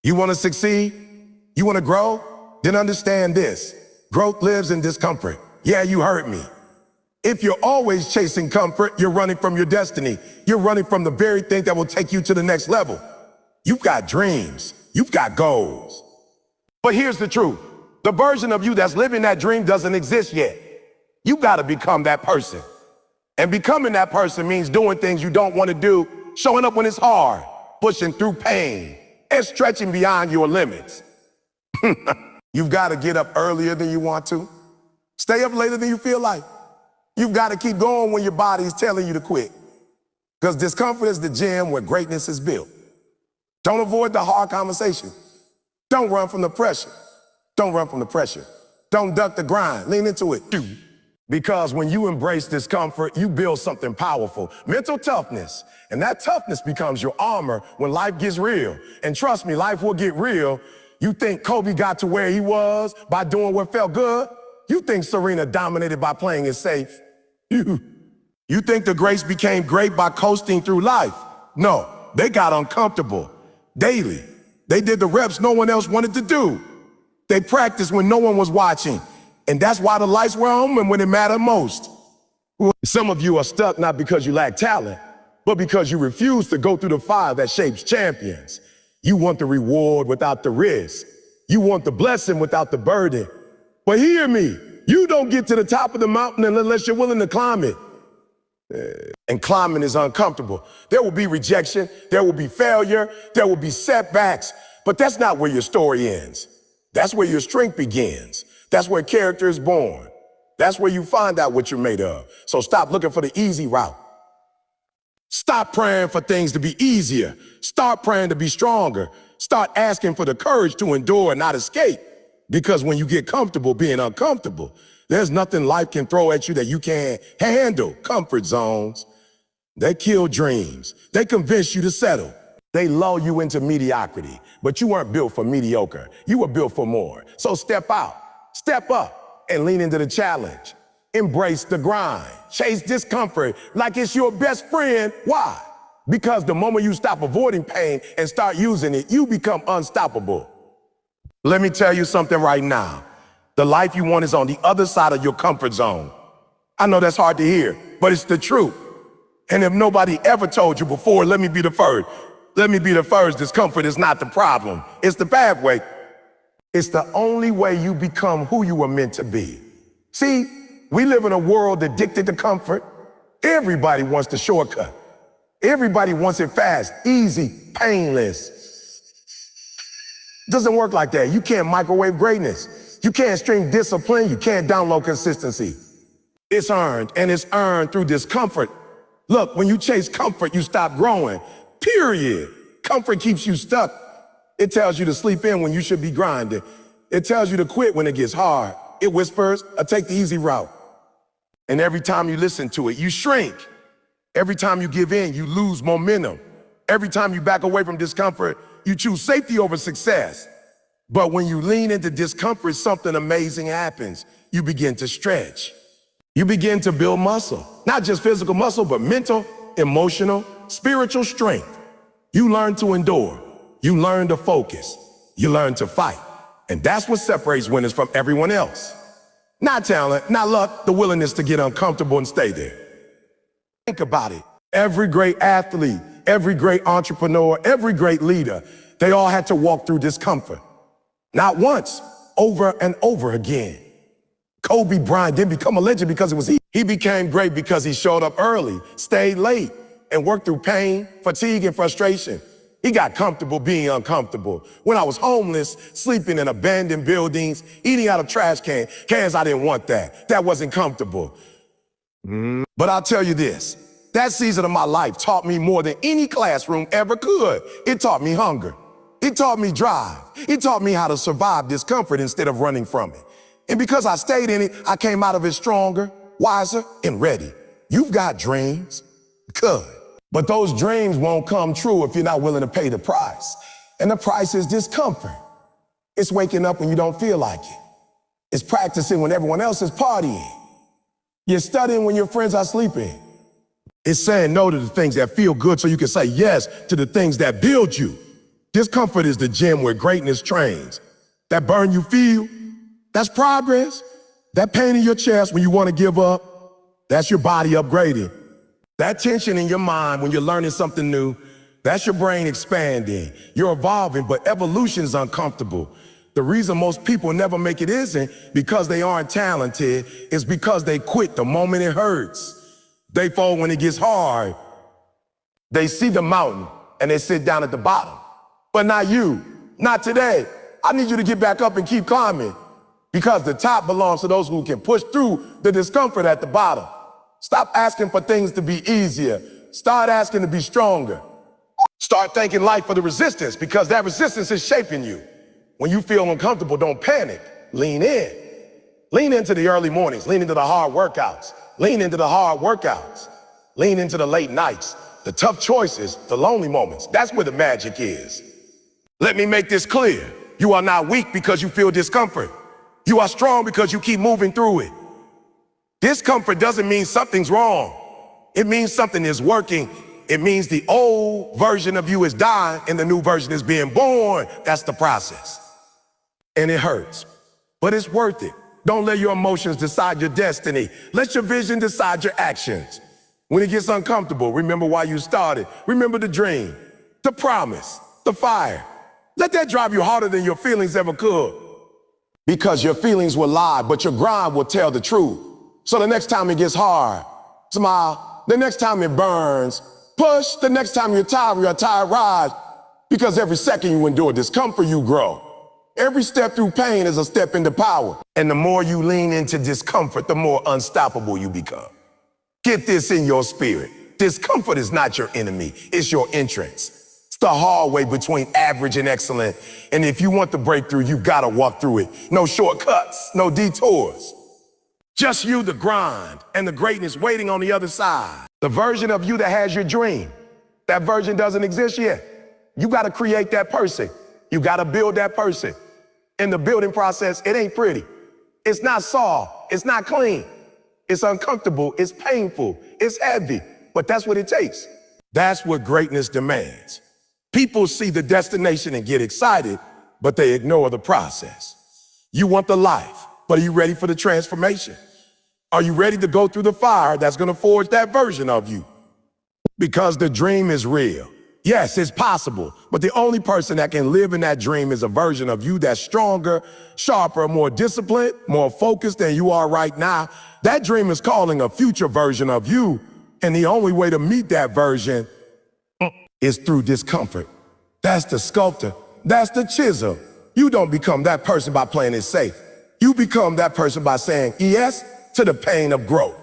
You want to succeed? You want to grow? Then understand this. Growth lives in discomfort. Yeah, you heard me. If you're always chasing comfort, you're running from your destiny. You're running from the very thing that will take you to the next level. You've got dreams. You've got goals. But here's the truth. The version of you that's living that dream doesn't exist yet. You got to become that person. And becoming that person means doing things you don't want to do, showing up when it's hard, pushing through pain, and stretching beyond your limits. You've got to get up earlier than you want to. Stay up later than you feel like. You've got to keep going when your body's telling you to quit. Because discomfort is the gym where greatness is built. Don't avoid the hard conversation. Don't run from the pressure. Don't run from the pressure. Don't duck the grind. Lean into it. Because when you embrace discomfort, you build something powerful. Mental toughness. And that toughness becomes your armor when life gets real. And trust me, life will get real. You think Kobe got to where he was by doing what felt good? You think Serena dominated by playing it safe? You think the greats became great by coasting through life? No, they got uncomfortable daily. They did the reps no one else wanted to do. They practiced when no one was watching. And that's why the lights were on and when it mattered most. Some of you are stuck not because you lack talent, but because you refuse to go through the fire that shapes champions. You want the reward without the risk. You want the blessing without the burden. But hear me, you don't get to the top of the mountain unless you're willing to climb it. And climbing is uncomfortable. There will be rejection, there will be failure, there will be setbacks, but that's not where your story ends. That's where your strength begins. That's where character is born. That's where you find out what you're made of. So stop looking for the easy route. Stop praying for things to be easier. Start praying to be stronger. Start asking for the courage to endure and not escape. Because when you get comfortable being uncomfortable, there's nothing life can throw at you that you can't handle. Comfort zones. They kill dreams. They convince you to settle. They lull you into mediocrity. But you weren't built for mediocre. You were built for more. So step out, step up, and lean into the challenge. Embrace the grind. Chase discomfort like it's your best friend. Why? Because the moment you stop avoiding pain and start using it, you become unstoppable. Let me tell you something right now. The life you want is on the other side of your comfort zone. I know that's hard to hear, but it's the truth. And if nobody ever told you before, let me be the first. Let me be the first. Discomfort is not the problem. It's the pathway. It's the only way you become who you were meant to be. See, we live in a world addicted to comfort. Everybody wants the shortcut. Everybody wants it fast, easy, painless. Doesn't work like that. You can't microwave greatness. You can't stream discipline. You can't download consistency. It's earned, and it's earned through discomfort. Look, when you chase comfort, you stop growing. Period. Comfort keeps you stuck. It tells you to sleep in when you should be grinding. It tells you to quit when it gets hard. It whispers, take the easy route. And every time you listen to it, you shrink. Every time you give in, you lose momentum. Every time you back away from discomfort, you choose safety over success. But when you lean into discomfort, something amazing happens. You begin to stretch. You begin to build muscle. Not just physical muscle, but mental, emotional, spiritual strength. You learn to endure. You learn to focus. You learn to fight. And that's what separates winners from everyone else. Not talent, not luck, the willingness to get uncomfortable and stay there. Think about it. Every great athlete, every great entrepreneur, every great leader, they all had to walk through discomfort. Not once, over and over again. Kobe Bryant didn't become a legend because it was easy. He became great because he showed up early, stayed late, and worked through pain, fatigue, and frustration. He got comfortable being uncomfortable. When I was homeless, sleeping in abandoned buildings, eating out of trash cans, I didn't want that. That wasn't comfortable. But I'll tell you this, that season of my life taught me more than any classroom ever could. It taught me hunger. It taught me drive. It taught me how to survive discomfort instead of running from it. And because I stayed in it, I came out of it stronger, wiser, and ready. You've got dreams. Good. But those dreams won't come true if you're not willing to pay the price. And the price is discomfort. It's waking up when you don't feel like it. It's practicing when everyone else is partying. You're studying when your friends are sleeping. It's saying no to the things that feel good so you can say yes to the things that build you. Discomfort is the gym where greatness trains. That burn you feel, that's progress. That pain in your chest when you want to give up, that's your body upgrading. That tension in your mind when you're learning something new, that's your brain expanding. You're evolving, but evolution is uncomfortable. The reason most people never make it isn't because they aren't talented, it's because they quit the moment it hurts. They fall when it gets hard. They see the mountain and they sit down at the bottom. But not you, not today. I need you to get back up and keep climbing because the top belongs to those who can push through the discomfort at the bottom. Stop asking for things to be easier. Start asking to be stronger. Start thanking life for the resistance because that resistance is shaping you. When you feel uncomfortable, don't panic. Lean in. Lean into the early mornings. Lean into the hard workouts. Lean into the hard workouts. Lean into the late nights, the tough choices, the lonely moments. That's where the magic is. Let me make this clear. You are not weak because you feel discomfort. You are strong because you keep moving through it. Discomfort doesn't mean something's wrong. It means something is working. It means the old version of you is dying and the new version is being born. That's the process. And it hurts, but it's worth it. Don't let your emotions decide your destiny. Let your vision decide your actions. When it gets uncomfortable, remember why you started. Remember the dream, the promise, the fire. Let that drive you harder than your feelings ever could. Because your feelings will lie, but your grind will tell the truth. So the next time it gets hard, smile. The next time it burns, push. The next time you're tired, rise. Because every second you endure discomfort, you grow. Every step through pain is a step into power. And the more you lean into discomfort, the more unstoppable you become. Get this in your spirit. Discomfort is not your enemy, it's your entrance. It's the hallway between average and excellent. And if you want the breakthrough, you've got to walk through it. No shortcuts, no detours. Just you, the grind, and the greatness waiting on the other side. The version of you that has your dream, that version doesn't exist yet. You got to create that person. You got to build that person. In the building process, it ain't pretty. It's not soft. It's not clean. It's uncomfortable. It's painful. It's heavy. But that's what it takes. That's what greatness demands. People see the destination and get excited, but they ignore the process. You want the life, but are you ready for the transformation? Are you ready to go through the fire that's going to forge that version of you? Because the dream is real. Yes, it's possible, but the only person that can live in that dream is a version of you that's stronger, sharper, more disciplined, more focused than you are right now. That dream is calling a future version of you, and the only way to meet that version is through discomfort. That's the sculptor. That's the chisel. You don't become that person by playing it safe. You become that person by saying yes to the pain of growth.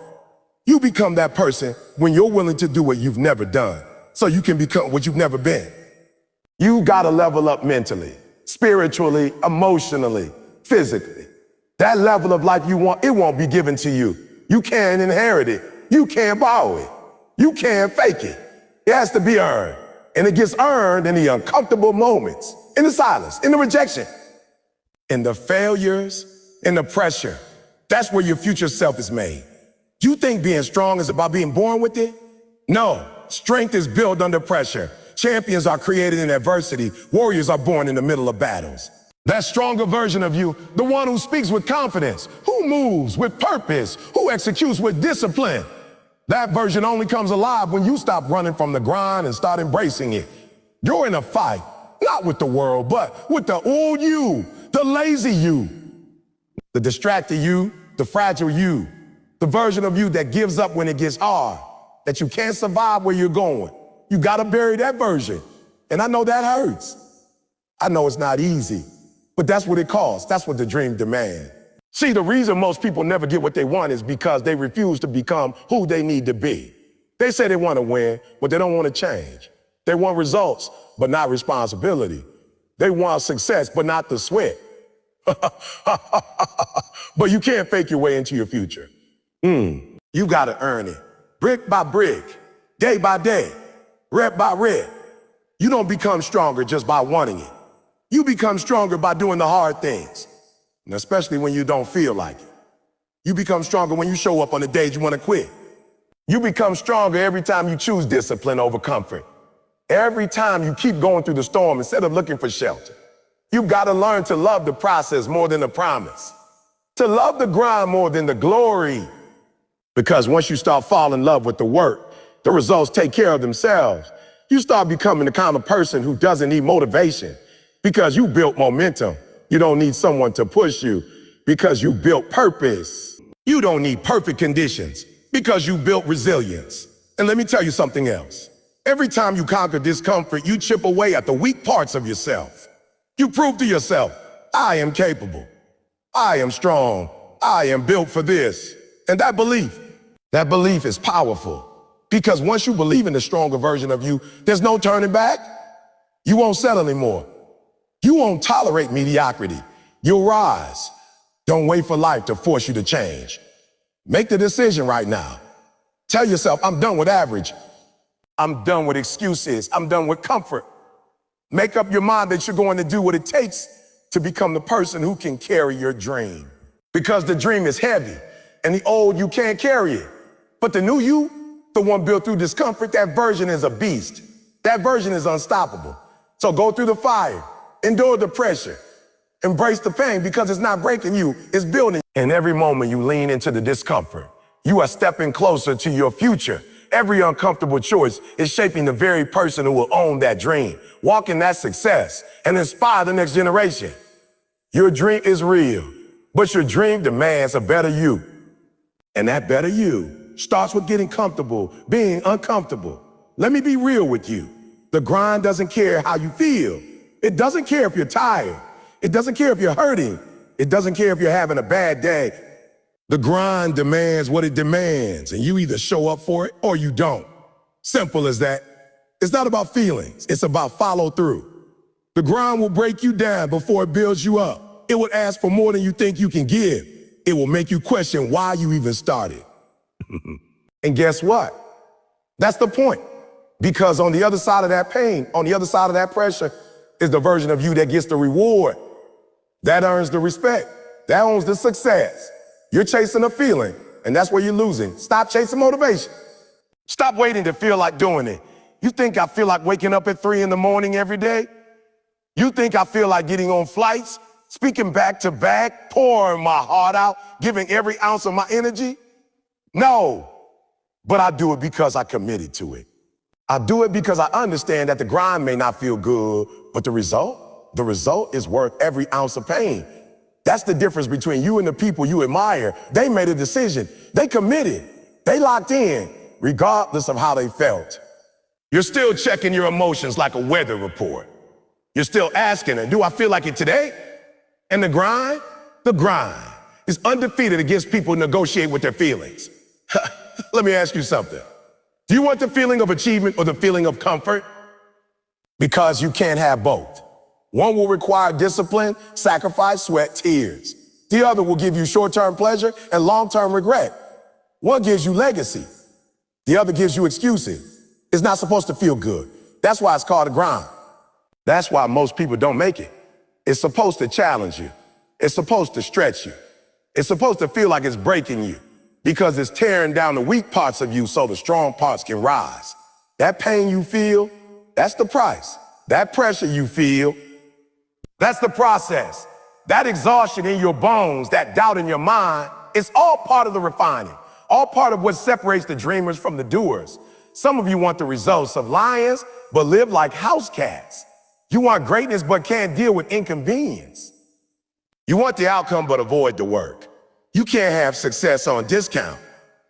You become that person when you're willing to do what you've never done, so you can become what you've never been. You gotta level up mentally, spiritually, emotionally, physically. That level of life you want, it won't be given to you. You can't inherit it. You can't borrow it. You can't fake it. It has to be earned. And it gets earned in the uncomfortable moments, in the silence, in the rejection, in the failures, in the pressure. That's where your future self is made. You think being strong is about being born with it? No. Strength is built under pressure. Champions are created in adversity. Warriors are born in the middle of battles. That stronger version of you, the one who speaks with confidence, who moves with purpose, who executes with discipline. That version only comes alive when you stop running from the grind and start embracing it. You're in a fight, not with the world, but with the old you, the lazy you, the distracted you, the fragile you, the version of you that gives up when it gets hard, that you can't survive where you're going. You gotta bury that version. And I know that hurts. I know it's not easy, but that's what it costs. That's what the dream demands. See, the reason most people never get what they want is because they refuse to become who they need to be. They say they want to win, but they don't want to change. They want results, but not responsibility. They want success, but not the sweat. But you can't fake your way into your future. You gotta earn it. Brick by brick, day by day, rep by rep. You don't become stronger just by wanting it. You become stronger by doing the hard things, and especially when you don't feel like it. You become stronger when you show up on the days you want to quit. You become stronger every time you choose discipline over comfort. Every time you keep going through the storm instead of looking for shelter. You've got to learn to love the process more than the promise. To love the grind more than the glory. Because once you start falling in love with the work, the results take care of themselves. You start becoming the kind of person who doesn't need motivation because you built momentum. You don't need someone to push you because you built purpose. You don't need perfect conditions because you built resilience. And let me tell you something else. Every time you conquer discomfort, you chip away at the weak parts of yourself. You prove to yourself, I am capable. I am strong. I am built for this. And that belief is powerful. Because once you believe in the stronger version of you, there's no turning back. You won't settle anymore. You won't tolerate mediocrity. You'll rise. Don't wait for life to force you to change. Make the decision right now. Tell yourself, I'm done with average. I'm done with excuses. I'm done with comfort. Make up your mind that you're going to do what it takes to become the person who can carry your dream. Because the dream is heavy, and the old you can't carry it. But the new you, the one built through discomfort, that version is a beast. That version is unstoppable. So go through the fire, endure the pressure, embrace the pain because it's not breaking you, it's building. And every moment you lean into the discomfort, you are stepping closer to your future. Every uncomfortable choice is shaping the very person who will own that dream, walk in that success, and inspire the next generation. Your dream is real, but your dream demands a better you. And that better you starts with getting comfortable, being uncomfortable. Let me be real with you. The grind doesn't care how you feel. It doesn't care if you're tired. It doesn't care if you're hurting. It doesn't care if you're having a bad day. The grind demands what it demands, and you either show up for it or you don't. Simple as that. It's not about feelings. It's about follow through. The grind will break you down before it builds you up. It will ask for more than you think you can give. It will make you question why you even started. And guess what? That's the point. Because on the other side of that pain, on the other side of that pressure, is the version of you that gets the reward. That earns the respect. That owns the success. You're chasing a feeling, and that's where you're losing. Stop chasing motivation. Stop waiting to feel like doing it. You think I feel like waking up at 3 a.m. every day? You think I feel like getting on flights, speaking back to back, pouring my heart out, giving every ounce of my energy? No, but I do it because I committed to it. I do it because I understand that the grind may not feel good, but the result is worth every ounce of pain. That's the difference between you and the people you admire. They made a decision. They committed. They locked in, regardless of how they felt. You're still checking your emotions like a weather report. You're still asking, do I feel like it today? And the grind is undefeated against people who negotiate with their feelings. Let me ask you something. Do you want the feeling of achievement or the feeling of comfort? Because you can't have both. One will require discipline, sacrifice, sweat, tears. The other will give you short-term pleasure and long-term regret. One gives you legacy. The other gives you excuses. It's not supposed to feel good. That's why it's called a grind. That's why most people don't make it. It's supposed to challenge you. It's supposed to stretch you. It's supposed to feel like it's breaking you because it's tearing down the weak parts of you so the strong parts can rise. That pain you feel, that's the price. That pressure you feel, that's the process. That exhaustion in your bones, that doubt in your mind, it's all part of the refining, all part of what separates the dreamers from the doers. Some of you want the results of lions, but live like house cats. You want greatness, but can't deal with inconvenience. You want the outcome, but avoid the work. You can't have success on discount.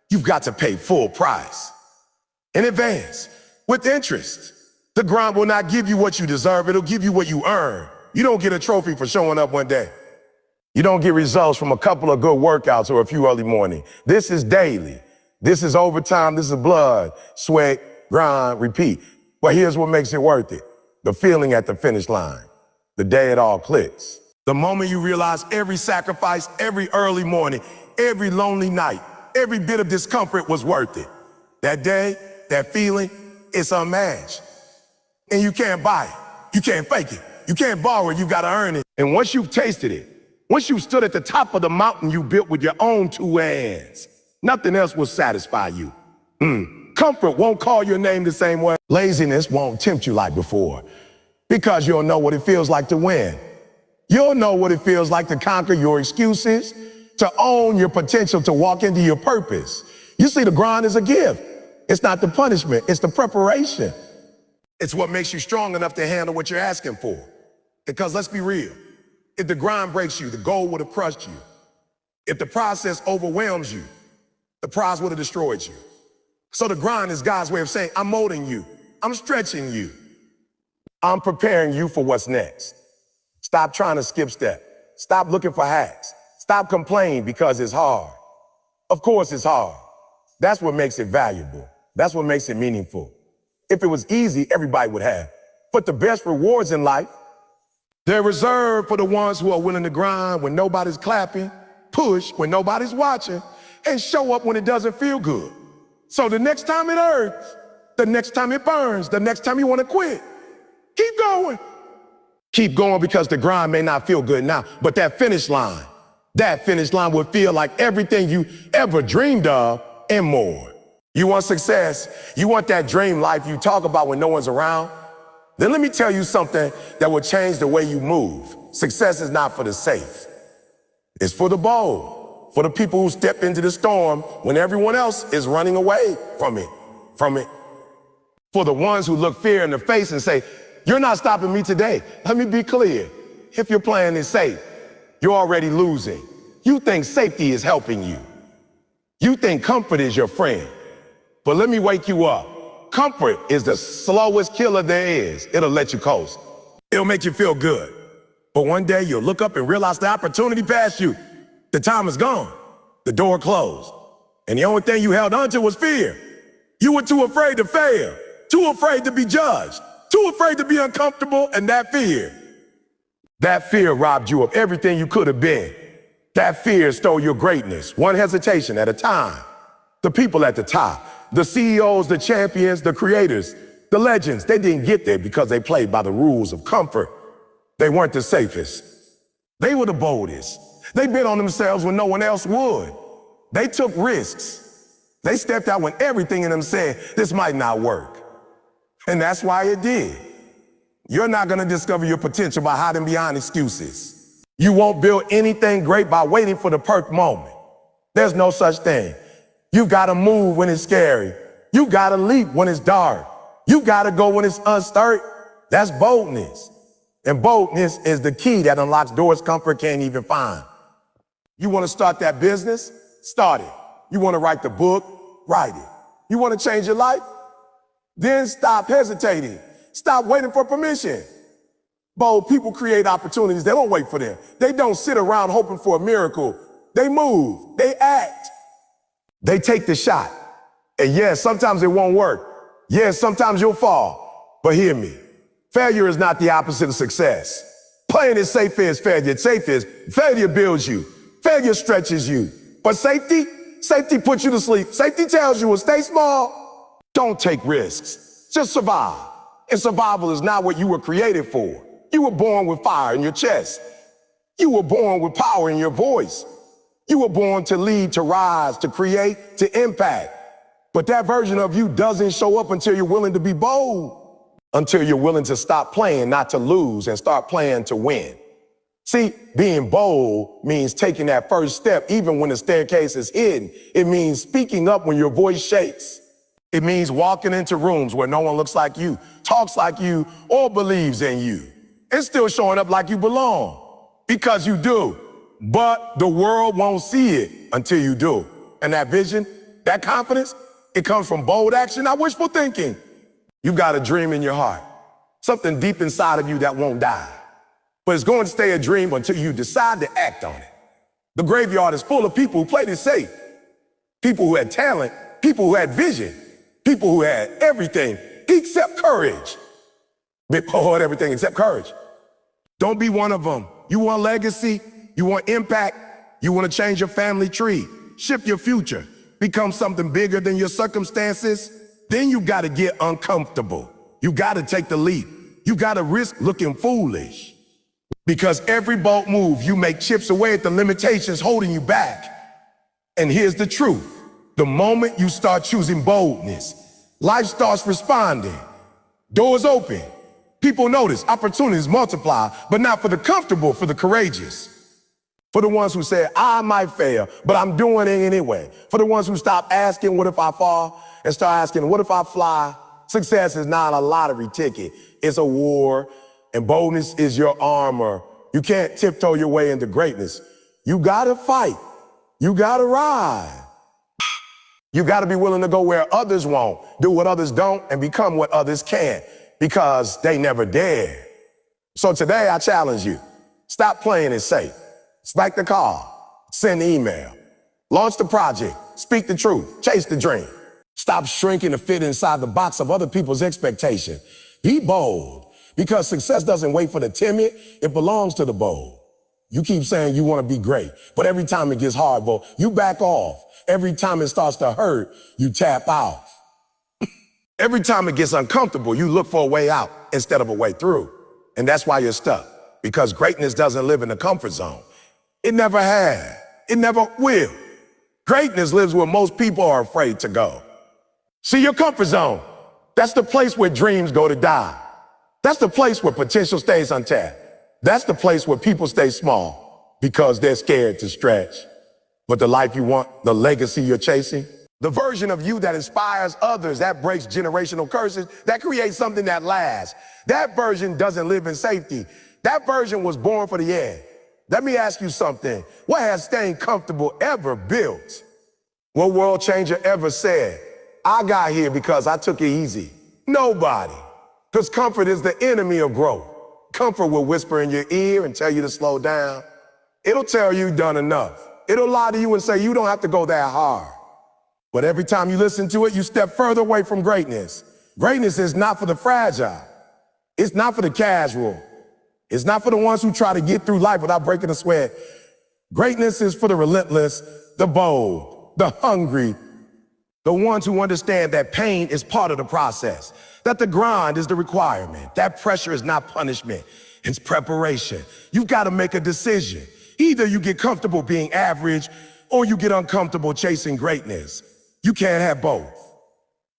You've got to pay full price. In advance, with interest. The grind will not give you what you deserve. It'll give you what you earn. You don't get a trophy for showing up one day. You don't get results from a couple of good workouts or a few early morning. This is daily. This is overtime. This is blood, sweat, grind, repeat. But here's what makes it worth it. The feeling at the finish line. The day it all clicks. The moment you realize every sacrifice, every early morning, every lonely night, every bit of discomfort was worth it. That day, that feeling, it's unmatched. And you can't buy it. You can't fake it. You can't borrow it, you gotta earn it. And once you've tasted it, once you've stood at the top of the mountain you built with your own 2 hands, nothing else will satisfy you. Comfort won't call your name the same way. Laziness won't tempt you like before because you'll know what it feels like to win. You'll know what it feels like to conquer your excuses, to own your potential, to walk into your purpose. You see, the grind is a gift. It's not the punishment, it's the preparation. It's what makes you strong enough to handle what you're asking for. Because let's be real, if the grind breaks you, the goal would have crushed you. If the process overwhelms you, the prize would have destroyed you. So the grind is God's way of saying, I'm molding you, I'm stretching you, I'm preparing you for what's next. Stop trying to skip step. Stop looking for hacks. Stop complaining because it's hard. Of course it's hard. That's what makes it valuable. That's what makes it meaningful. If it was easy, everybody would have. But the best rewards in life, they're reserved for the ones who are willing to grind when nobody's clapping, push when nobody's watching, and show up when it doesn't feel good. So the next time it hurts, the next time it burns, the next time you want to quit, keep going. Keep going because the grind may not feel good now, but that finish line will feel like everything you ever dreamed of and more. You want success? You want that dream life you talk about when no one's around? Then let me tell you something that will change the way you move. Success is not for the safe. It's for the bold, for the people who step into the storm when everyone else is running away from it. For the ones who look fear in the face and say, you're not stopping me today. Let me be clear. If your plan is safe, you're already losing. You think safety is helping you. You think comfort is your friend. But let me wake you up. Comfort is the slowest killer there is. It'll let you coast. It'll make you feel good. But one day you'll look up and realize the opportunity passed you. The time is gone. The door closed. And the only thing you held onto was fear. You were too afraid to fail, too afraid to be judged, too afraid to be uncomfortable, and that fear robbed you of everything you could have been. That fear stole your greatness, one hesitation at a time. The people at the top, the CEOs, the champions, the creators, the legends, they didn't get there because they played by the rules of comfort. They weren't the safest. They were the boldest. They bet on themselves when no one else would. They took risks. They stepped out when everything in them said, this might not work. And that's why it did. You're not gonna discover your potential by hiding behind excuses. You won't build anything great by waiting for the perfect moment. There's no such thing. You've gotta move when it's scary. You gotta leap when it's dark. You gotta go when it's uncertain. That's boldness. And boldness is the key that unlocks doors comfort can't even find. You wanna start that business? Start it. You wanna write the book? Write it. You wanna change your life? Then stop hesitating. Stop waiting for permission. Bold people create opportunities. They don't wait for them. They don't sit around hoping for a miracle. They move. They act. They take the shot. And yes, sometimes it won't work. Yes, sometimes you'll fall. But hear me. Failure is not the opposite of success. Playing it safe is failure. Failure builds you. Failure stretches you. But safety puts you to sleep. Safety tells you to stay small. Don't take risks. Just survive. And survival is not what you were created for. You were born with fire in your chest. You were born with power in your voice. You were born to lead, to rise, to create, to impact. But that version of you doesn't show up until you're willing to be bold, until you're willing to stop playing not to lose and start playing to win. See, being bold means taking that first step even when the staircase is hidden. It means speaking up when your voice shakes. It means walking into rooms where no one looks like you, talks like you, or believes in you, and still showing up like you belong, because you do. But the world won't see it until you do. And that vision, that confidence, it comes from bold action, not wishful thinking. You've got a dream in your heart, something deep inside of you that won't die. But it's going to stay a dream until you decide to act on it. The graveyard is full of people who played it safe, people who had talent, people who had vision, people who had everything except courage. People had everything except courage. Don't be one of them. You want legacy, you want impact, you want to change your family tree, shift your future, become something bigger than your circumstances, then you got to get uncomfortable. You got to take the leap. You got to risk looking foolish. Because every bold move you make chips away at the limitations holding you back. And here's the truth. The moment you start choosing boldness, Life starts responding. Doors open. People notice. Opportunities multiply, but not for the comfortable, for the courageous. For the ones who say, I might fail, but I'm doing it anyway. For the ones who stop asking, what if I fall? And start asking, what if I fly? Success is not a lottery ticket. It's a war, and boldness is your armor. You can't tiptoe your way into greatness. You gotta fight. You gotta ride. You gotta be willing to go where others won't, do what others don't, and become what others can't, because they never dare. So today I challenge you. Stop playing it safe. Smack the call. Send the email. Launch the project. Speak the truth. Chase the dream. Stop shrinking to fit inside the box of other people's expectation. Be bold, because success doesn't wait for the timid. It belongs to the bold. You keep saying you want to be great, but every time it gets hard, you back off. Every time it starts to hurt, you tap out. Every time it gets uncomfortable, you look for a way out instead of a way through. And that's why you're stuck, because greatness doesn't live in the comfort zone. It never has. It never will. Greatness lives where most people are afraid to go. See, your comfort zone, that's the place where dreams go to die. That's the place where potential stays untapped. That's the place where people stay small because they're scared to stretch. But the life you want, the legacy you're chasing, the version of you that inspires others, that breaks generational curses, that creates something that lasts, that version doesn't live in safety. That version was born for the air. Let me ask you something. What has staying comfortable ever built? What world changer ever said, I got here because I took it easy? Nobody. Because comfort is the enemy of growth. Comfort will whisper in your ear and tell you to slow down. It'll tell you you've done enough. It'll lie to you and say you don't have to go that hard. But every time you listen to it, you step further away from greatness. Greatness is not for the fragile. It's not for the casual. It's not for the ones who try to get through life without breaking a sweat. Greatness is for the relentless, the bold, the hungry, the ones who understand that pain is part of the process, that the grind is the requirement, that pressure is not punishment, it's preparation. You've got to make a decision. Either you get comfortable being average or you get uncomfortable chasing greatness. You can't have both.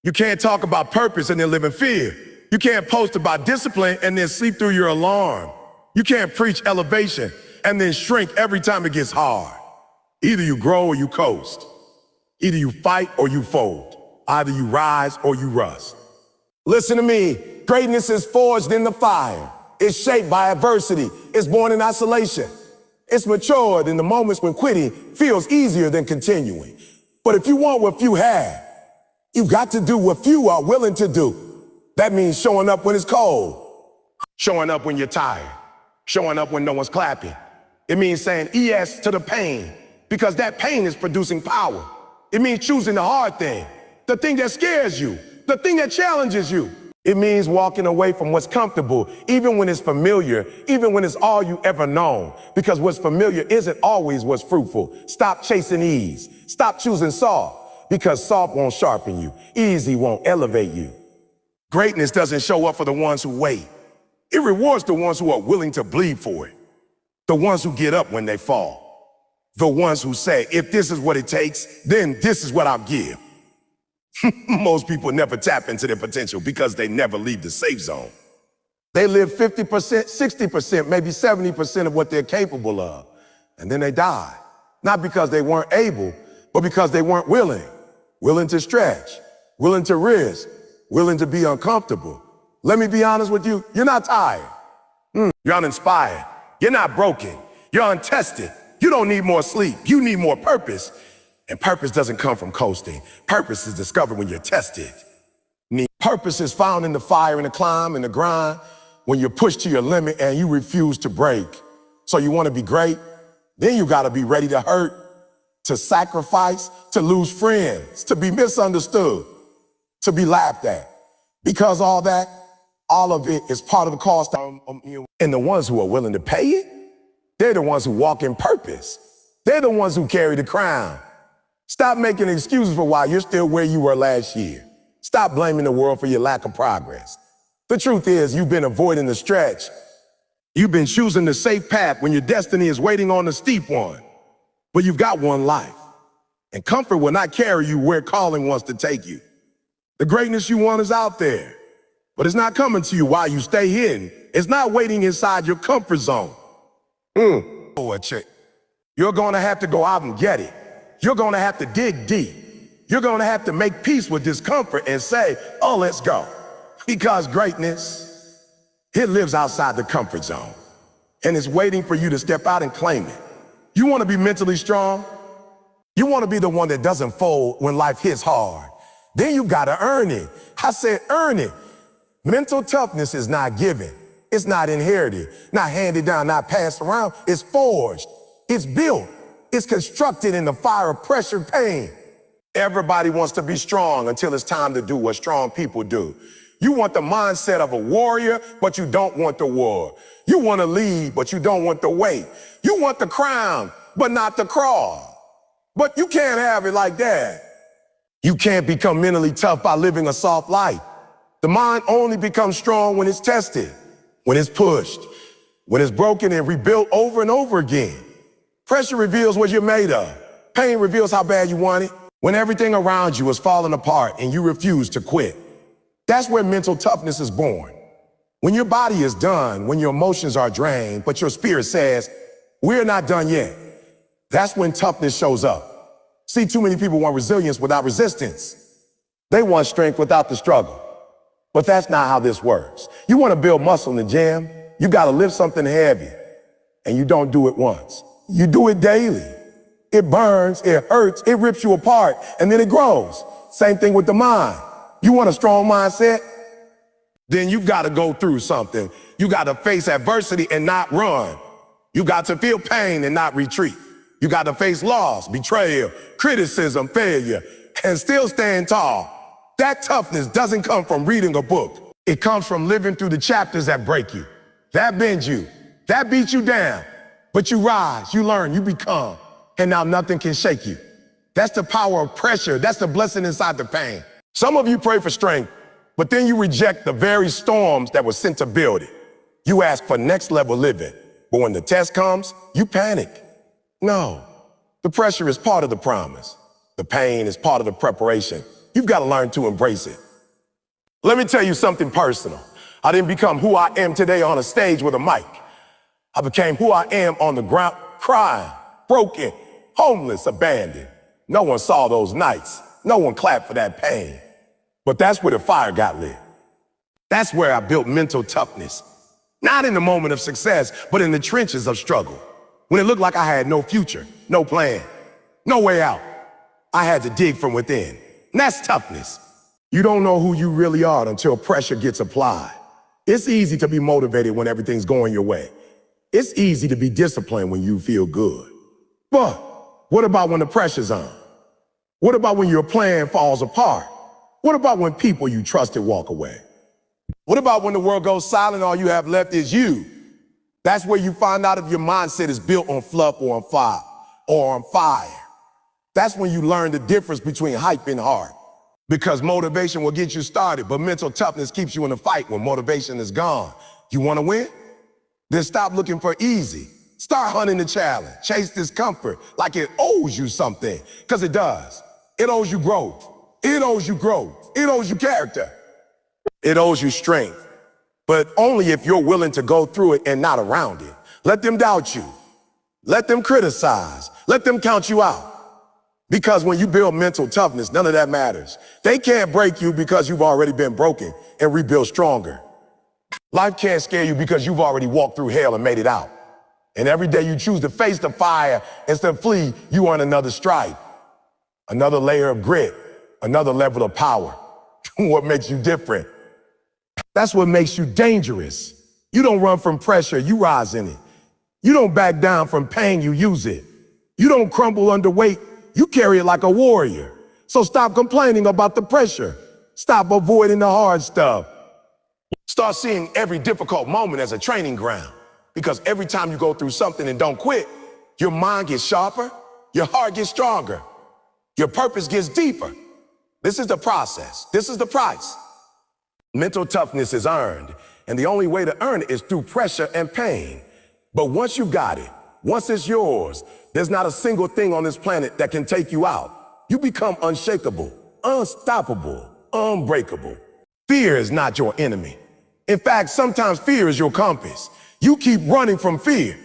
You can't talk about purpose and then live in fear. You can't post about discipline and then sleep through your alarm. You can't preach elevation and then shrink every time it gets hard. Either you grow or you coast. Either you fight or you fold. Either you rise or you rust. Listen to me. Greatness is forged in the fire. It's shaped by adversity. It's born in isolation. It's matured in the moments when quitting feels easier than continuing. But if you want what few have, you've got to do what few are willing to do. That means showing up when it's cold, showing up when you're tired, showing up when no one's clapping. It means saying yes to the pain, because that pain is producing power. It means choosing the hard thing, the thing that scares you, the thing that challenges you. It means walking away from what's comfortable, even when it's familiar, even when it's all you ever known, because what's familiar isn't always what's fruitful. Stop chasing ease. Stop choosing soft, because soft won't sharpen you. Easy won't elevate you. Greatness doesn't show up for the ones who wait. It rewards the ones who are willing to bleed for it. The ones who get up when they fall. The ones who say, if this is what it takes, then this is what I'll give. Most people never tap into their potential because they never leave the safe zone. They live 50%, 60%, maybe 70% of what they're capable of. And then they die. Not because they weren't able, but because they weren't willing. Willing to stretch, willing to risk, willing to be uncomfortable. Let me be honest with you, you're not tired. You're uninspired. You're not broken. You're untested. You don't need more sleep. You need more purpose. And purpose doesn't come from coasting. Purpose is discovered when you're tested. Purpose is found in the fire, in the climb, in the grind, when you're pushed to your limit and you refuse to break. So you want to be great? Then you got to be ready to hurt, to sacrifice, to lose friends, to be misunderstood, to be laughed at. Because all of it is part of the cost. And the ones who are willing to pay it, they're the ones who walk in purpose. They're the ones who carry the crown. Stop making excuses for why you're still where you were last year. Stop blaming the world for your lack of progress. The truth is, you've been avoiding the stretch. You've been choosing the safe path when your destiny is waiting on the steep one. But you've got one life. And comfort will not carry you where calling wants to take you. The greatness you want is out there, but it's not coming to you while you stay hidden. It's not waiting inside your comfort zone. Oh, a chick. You're going to have to go out and get it. You're going to have to dig deep. You're going to have to make peace with discomfort and say, oh, let's go. Because greatness, it lives outside the comfort zone, and it's waiting for you to step out and claim it. You want to be mentally strong? You want to be the one that doesn't fold when life hits hard. Then you got to earn it. I said earn it. Mental toughness is not given. It's not inherited, not handed down, not passed around. It's forged. It's built. It's constructed in the fire of pressure, pain. Everybody wants to be strong until it's time to do what strong people do. You want the mindset of a warrior, but you don't want the war. You want to lead, but you don't want the weight. You want the crown, but not the cross. But you can't have it like that. You can't become mentally tough by living a soft life. The mind only becomes strong when it's tested, when it's pushed, when it's broken and rebuilt over and over again. Pressure reveals what you're made of. Pain reveals how bad you want it. When everything around you is falling apart and you refuse to quit. That's where mental toughness is born. When your body is done, when your emotions are drained, but your spirit says, we're not done yet. That's when toughness shows up. See, too many people want resilience without resistance. They want strength without the struggle. But that's not how this works. You want to build muscle in the gym, you got to lift something heavy. And you don't do it once. You do it daily. It burns, it hurts, it rips you apart, and then it grows. Same thing with the mind. You want a strong mindset? Then you've got to go through something. You got to face adversity and not run. You got to feel pain and not retreat. You got to face loss, betrayal, criticism, failure, and still stand tall. That toughness doesn't come from reading a book. It comes from living through the chapters that break you, that bend you, that beat you down. But you rise, you learn, you become, and now nothing can shake you. That's the power of pressure. That's the blessing inside the pain. Some of you pray for strength, but then you reject the very storms that were sent to build it. You ask for next level living, but when the test comes, you panic. No, the pressure is part of the promise. The pain is part of the preparation. You've got to learn to embrace it. Let me tell you something personal. I didn't become who I am today on a stage with a mic. I became who I am on the ground, crying, broken, homeless, abandoned. No one saw those nights. No one clapped for that pain. But that's where the fire got lit. That's where I built mental toughness. Not in the moment of success, but in the trenches of struggle. When it looked like I had no future, no plan, no way out. I had to dig from within. And that's toughness. You don't know who you really are until pressure gets applied. It's easy to be motivated when everything's going your way. It's easy to be disciplined when you feel good. But what about when the pressure's on? What about when your plan falls apart? What about when people you trusted walk away? What about when the world goes silent, all you have left is you? That's where you find out if your mindset is built on fluff or on fire. That's when you learn the difference between hype and heart. Because motivation will get you started, but mental toughness keeps you in the fight when motivation is gone. You want to win? Then stop looking for easy. Start hunting the challenge. Chase discomfort like it owes you something, because it does. It owes you growth. It owes you growth. It owes you character. It owes you strength, but only if you're willing to go through it and not around it. Let them doubt you. Let them criticize. Let them count you out. Because when you build mental toughness, none of that matters. They can't break you because you've already been broken and rebuilt stronger. Life can't scare you because you've already walked through hell and made it out. And every day you choose to face the fire instead of flee, you earn another stride, another layer of grit, another level of power. What makes you different? That's what makes you dangerous. You don't run from pressure, you rise in it. You don't back down from pain, you use it. You don't crumble under weight, you carry it like a warrior. So stop complaining about the pressure. Stop avoiding the hard stuff. Start seeing every difficult moment as a training ground. Because every time you go through something and don't quit, your mind gets sharper, your heart gets stronger, your purpose gets deeper. This is the process. This is the price. Mental toughness is earned, and the only way to earn it is through pressure and pain. But once you've got it, once it's yours, there's not a single thing on this planet that can take you out. You become unshakable, unstoppable. unbreakable. Fear is not your enemy. In fact, sometimes fear is your compass. You keep running from fear.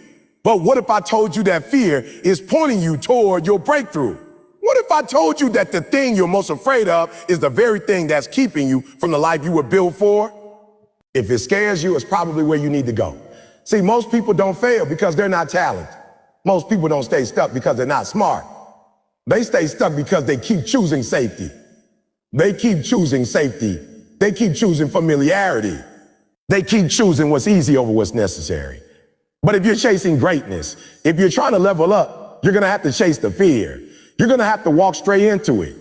But what if I told you that fear is pointing you toward your breakthrough? What if I told you that the thing you're most afraid of is the very thing that's keeping you from the life you were built for? If it scares you, it's probably where you need to go. See, most people don't fail because they're not talented. Most people don't stay stuck because they're not smart. They stay stuck because they keep choosing safety. They keep choosing safety. They keep choosing familiarity. They keep choosing what's easy over what's necessary. But if you're chasing greatness, if you're trying to level up, you're going to have to chase the fear. You're going to have to walk straight into it.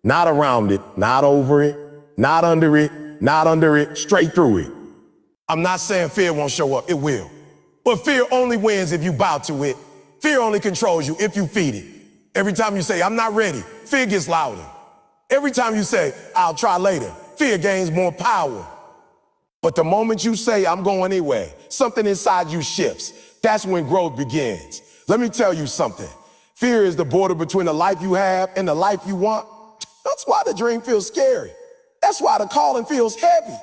Not around it, not over it, not under it, not under it, straight through it. I'm not saying fear won't show up, it will. But fear only wins if you bow to it. Fear only controls you if you feed it. Every time you say, I'm not ready, fear gets louder. Every time you say, I'll try later, fear gains more power. But the moment you say, I'm going anyway, something inside you shifts. That's when growth begins. Let me tell you something. Fear is the border between the life you have and the life you want. That's why the dream feels scary. That's why the calling feels heavy.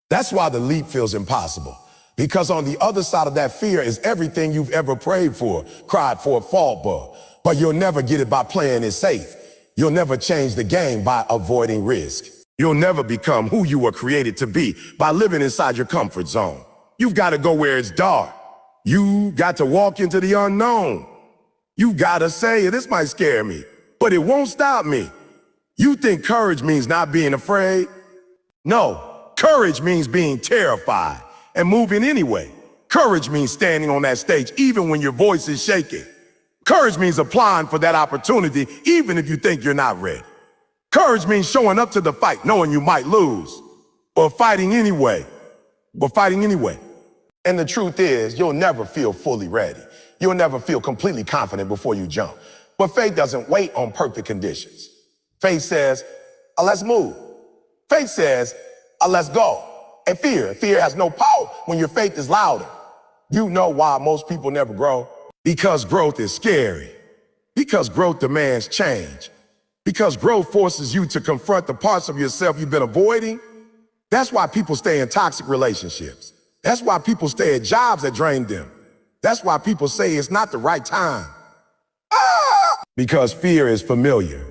That's why the leap feels impossible. Because on the other side of that fear is everything you've ever prayed for, cried for, fought for. But you'll never get it by playing it safe. You'll never change the game by avoiding risk. You'll never become who you were created to be by living inside your comfort zone. You've got to go where it's dark. You got to walk into the unknown. You got to say, this might scare me, but it won't stop me. You think courage means not being afraid? No, courage means being terrified and moving anyway. Courage means standing on that stage even when your voice is shaking. Courage means applying for that opportunity even if you think you're not ready. Courage means showing up to the fight knowing you might lose, but fighting anyway. And the truth is, you'll never feel fully ready. You'll never feel completely confident before you jump. But faith doesn't wait on perfect conditions. Faith says, let's move. Faith says, let's go. And fear has no power when your faith is louder. You know why most people never grow? Because growth is scary. Because growth demands change. Because growth forces you to confront the parts of yourself you've been avoiding. That's why people stay in toxic relationships. That's why people stay at jobs that drain them. That's why people say it's not the right time. Because fear is familiar,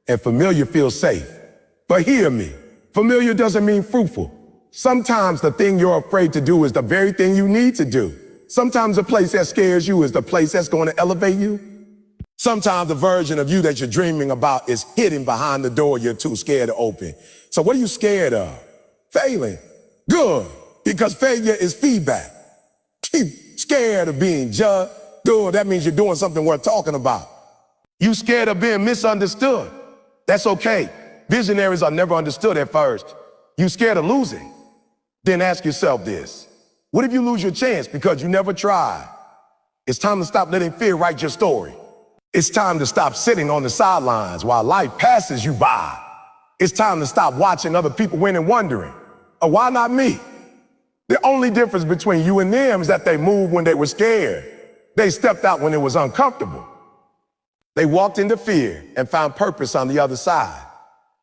and familiar feels safe. But hear me, familiar doesn't mean fruitful. Sometimes the thing you're afraid to do is the very thing you need to do. Sometimes the place that scares you is the place that's going to elevate you. Sometimes the version of you that you're dreaming about is hidden behind the door you're too scared to open. So what are you scared of? Failing. Good, because failure is feedback. Keep scared of being judged. Good, that means you're doing something worth talking about. You scared of being misunderstood. That's okay. Visionaries are never understood at first. You scared of losing. Then ask yourself this. What if you lose your chance because you never tried? It's time to stop letting fear write your story. It's time to stop sitting on the sidelines while life passes you by. It's time to stop watching other people win and wondering, why not me? The only difference between you and them is that they moved when they were scared. They stepped out when it was uncomfortable. They walked into fear and found purpose on the other side.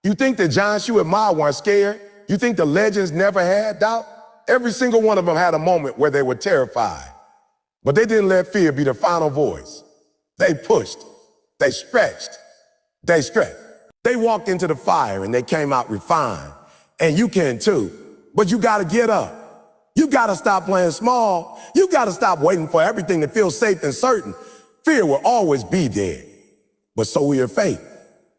You think the giants you admire weren't scared? You think the legends never had doubt? Every single one of them had a moment where they were terrified. But they didn't let fear be their final voice. They pushed, they stretched, They walked into the fire and they came out refined. And you can too, but you gotta get up. You gotta stop playing small. You gotta stop waiting for everything to feel safe and certain. Fear will always be there, but so will your faith.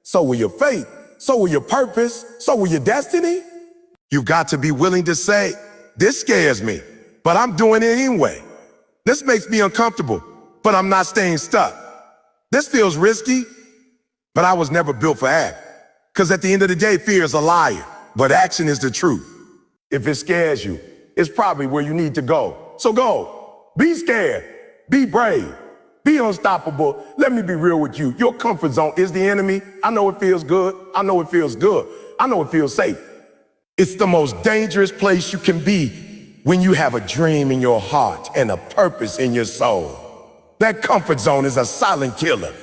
So will your faith. So will your purpose. So will your destiny. You've got to be willing to say, this scares me, but I'm doing it anyway. This makes me uncomfortable, but I'm not staying stuck. This feels risky, but I was never built for act. Because at the end of the day, fear is a liar, but action is the truth. If it scares you, it's probably where you need to go. So go. Be scared. Be brave. Be unstoppable. Let me be real with you. Your comfort zone is the enemy. I know it feels good. I know it feels good. I know it feels safe. It's the most dangerous place you can be when you have a dream in your heart and a purpose in your soul. That comfort zone is a silent killer.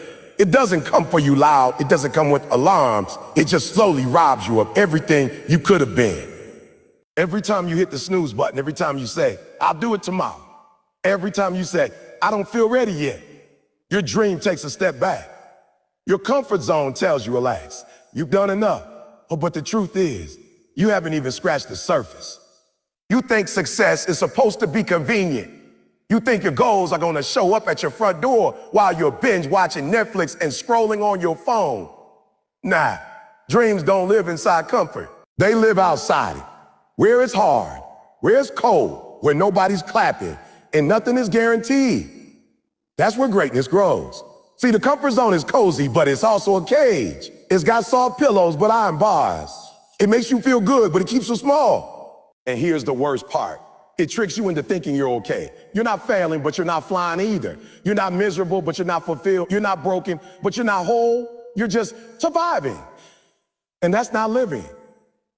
It doesn't come for you loud. It doesn't come with alarms. It just slowly robs you of everything you could have been. Every time you hit the snooze button, every time you say, I'll do it tomorrow, every time you say, I don't feel ready yet, your dream takes a step back. Your comfort zone tells you, relax, you've done enough. Oh, but the truth is, you haven't even scratched the surface. You think success is supposed to be convenient. You think your goals are gonna show up at your front door while you're binge watching Netflix and scrolling on your phone. Nah, dreams don't live inside comfort. They live outside it, where it's hard, where it's cold, where nobody's clapping, and nothing is guaranteed. That's where greatness grows. See, the comfort zone is cozy, but it's also a cage. It's got soft pillows, but iron bars. It makes you feel good, but it keeps you small. And here's the worst part. It tricks you into thinking you're okay. You're not failing, but you're not flying either. You're not miserable, but you're not fulfilled. You're not broken, but you're not whole. You're just surviving. And that's not living.